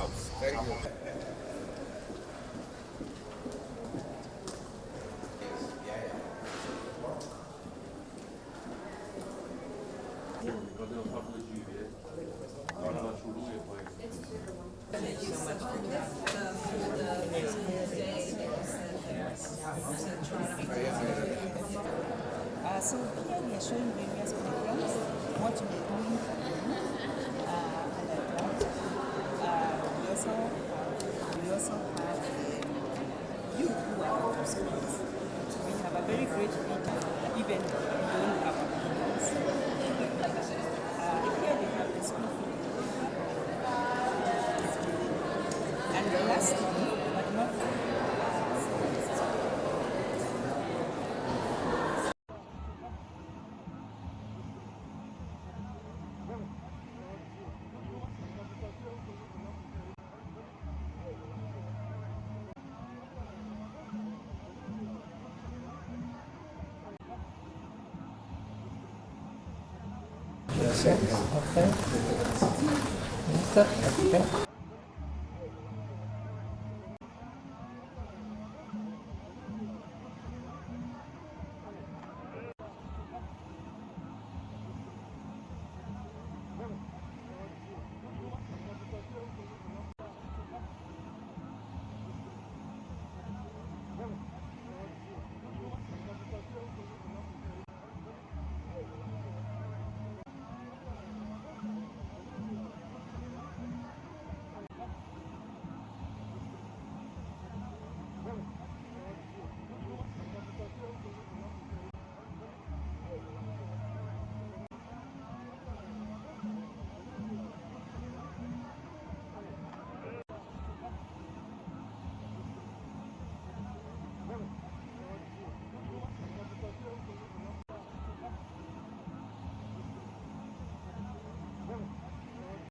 house. Thank you. So here we are showing various programs, what we're doing for them, and like that. We also have you who are from schools. We have a very great video, even doing our programs. Here we have the school feeding program. And lastly, but not Okay. Okay.